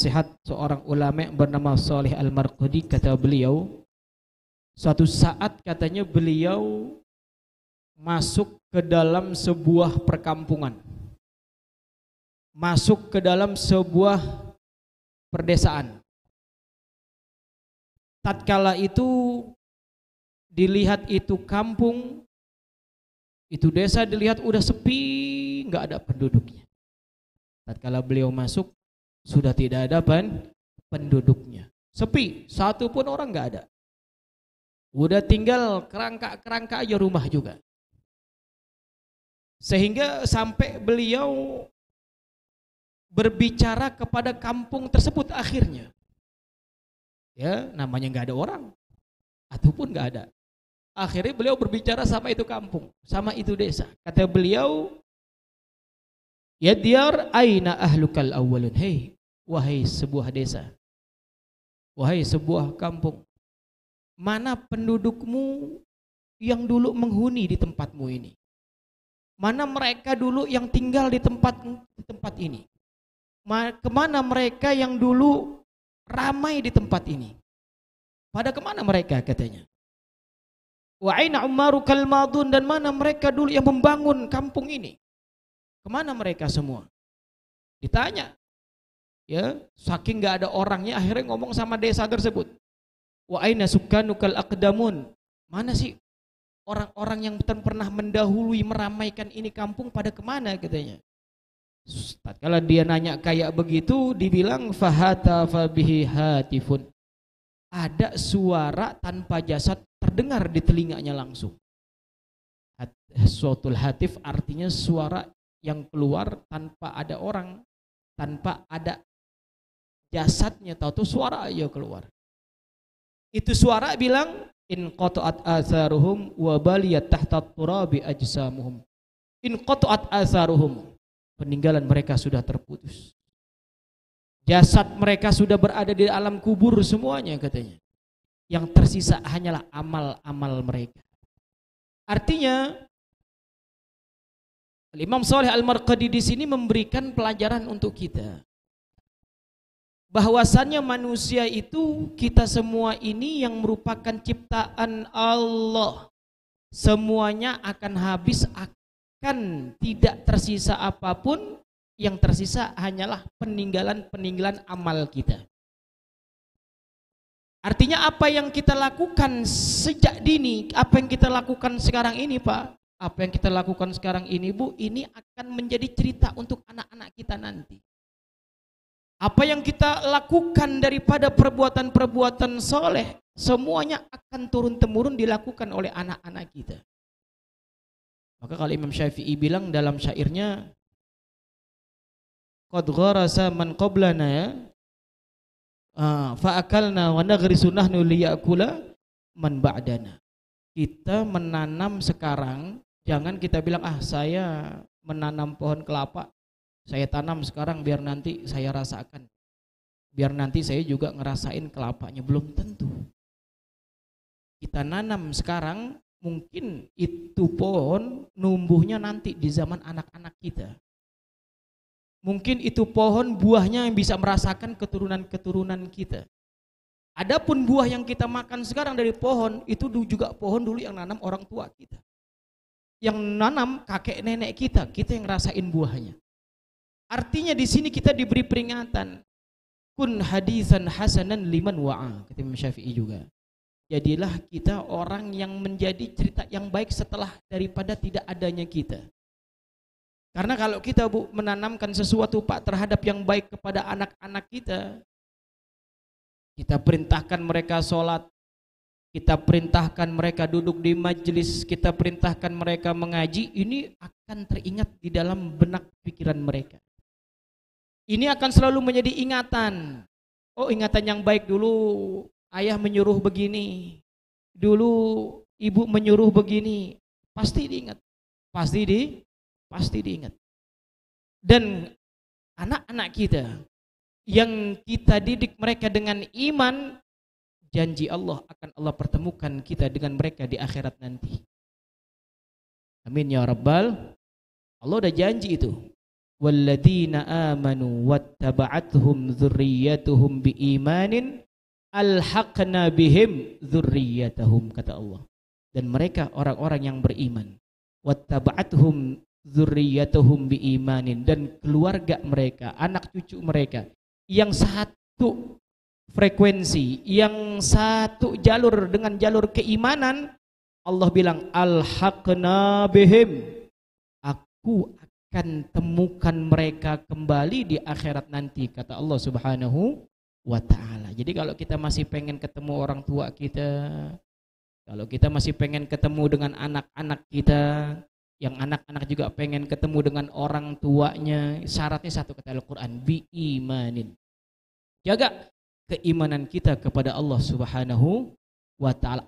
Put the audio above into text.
nasihat seorang ulama bernama Shalih Al-Marqudi. Kata beliau, suatu saat katanya beliau masuk ke dalam sebuah perkampungan, masuk ke dalam sebuah perdesaan. Tatkala itu dilihat itu kampung, itu desa dilihat udah sepi, nggak ada penduduknya. Tatkala beliau masuk, sudah tidak ada penduduknya, sepi, satu pun orang nggak ada. Udah tinggal kerangka-kerangka aja rumah juga. Sehingga sampai beliau berbicara kepada kampung tersebut akhirnya. Ya, namanya nggak ada orang, ataupun nggak ada. Akhirnya beliau berbicara sama itu kampung, sama itu desa. Kata beliau, ya diyar aina ahlukal awwalun. Hei, wahai sebuah desa, wahai sebuah kampung, mana pendudukmu yang dulu menghuni di tempatmu ini? Mana mereka dulu yang tinggal di tempat ini? Kemana mereka yang dulu ramai di tempat ini? Pada kemana mereka katanya? Wa aina ummarukal madun, dan mana mereka dulu yang membangun kampung ini? Kemana mereka semua? Ditanya. Ya, saking nggak ada orangnya akhirnya ngomong sama desa tersebut. Wa aina sukkanukal aqdamun, mana sih orang-orang yang pernah mendahului meramaikan ini kampung, pada kemana katanya. Tatkala dia nanya kayak begitu, dibilang fahata fabihi hatifun, ada suara tanpa jasad terdengar di telinganya langsung. Suatul hatif artinya suara yang keluar tanpa ada orang, tanpa ada jasadnya, tahu tuh suara aja keluar. Itu suara bilang, in qata'at atharuhum wa baliyat tahta turabi ajsamuhum. In qata'at atharuhum, peninggalan mereka sudah terputus. Jasad mereka sudah berada di alam kubur semuanya katanya. Yang tersisa hanyalah amal-amal mereka. Artinya Imam Shalih Al-Marqadi di sini memberikan pelajaran untuk kita. Bahwasannya manusia itu, kita semua ini yang merupakan ciptaan Allah, semuanya akan habis, akan tidak tersisa apapun. Yang tersisa hanyalah peninggalan-peninggalan amal kita. Artinya apa yang kita lakukan sejak dini, apa yang kita lakukan sekarang ini Pak, apa yang kita lakukan sekarang ini Bu, ini akan menjadi cerita untuk anak-anak kita nanti. Apa yang kita lakukan daripada perbuatan-perbuatan soleh, semuanya akan turun-temurun dilakukan oleh anak-anak kita. Maka kalau Imam Syafi'i bilang dalam syairnya, qad gharasa man qablana ya, fa'akalna wa naghrisu nahnu liya'kula man ba'dana. Kita menanam sekarang, jangan kita bilang saya menanam pohon kelapa, saya tanam sekarang biar nanti saya rasakan, biar nanti saya juga ngerasain kelapanya. Belum tentu. Kita nanam sekarang, mungkin itu pohon numbuhnya nanti di zaman anak-anak kita. Mungkin itu pohon buahnya yang bisa merasakan keturunan-keturunan kita. Adapun buah yang kita makan sekarang dari pohon, itu juga pohon dulu yang nanam orang tua kita. Yang nanam kakek nenek kita yang ngerasain buahnya. Artinya di sini kita diberi peringatan, kun hadisan hasanan liman wa'a, kata Imam Syafi'i juga. Jadilah kita orang yang menjadi cerita yang baik setelah daripada tidak adanya kita. Karena kalau kita Bu menanamkan sesuatu Pak terhadap yang baik kepada anak-anak kita perintahkan mereka sholat, kita perintahkan mereka duduk di majelis, kita perintahkan mereka mengaji, ini akan teringat di dalam benak pikiran mereka. Ini akan selalu menjadi ingatan. Oh, ingatan yang baik, dulu ayah menyuruh begini, dulu ibu menyuruh begini, pasti diingat, pasti diingat. Dan anak-anak kita yang kita didik mereka dengan iman, janji Allah akan Allah pertemukan kita dengan mereka di akhirat nanti. Amin ya Rabbal. Allah udah janji itu. walladzina amanu wattaba'athum dzurriyyatuhum biimanin alhaqna bihim dzurriyyatahum, kata Allah. Dan mereka orang-orang yang beriman, wattaba'athum dzurriyyatuhum biimanin, dan keluarga mereka, anak cucu mereka yang satu frekuensi, yang satu jalur dengan jalur keimanan, Allah bilang alhaqna bihim, aku akan temukan mereka kembali di akhirat nanti, kata Allah Subhanahu wa ta'ala. Jadi kalau kita masih pengen ketemu orang tua kita, kalau kita masih pengen ketemu dengan anak-anak kita, yang anak-anak juga pengen ketemu dengan orang tuanya, syaratnya satu, kata Al-Quran, biimanin. Jaga keimanan kita kepada Allah Subhanahu wa ta'ala.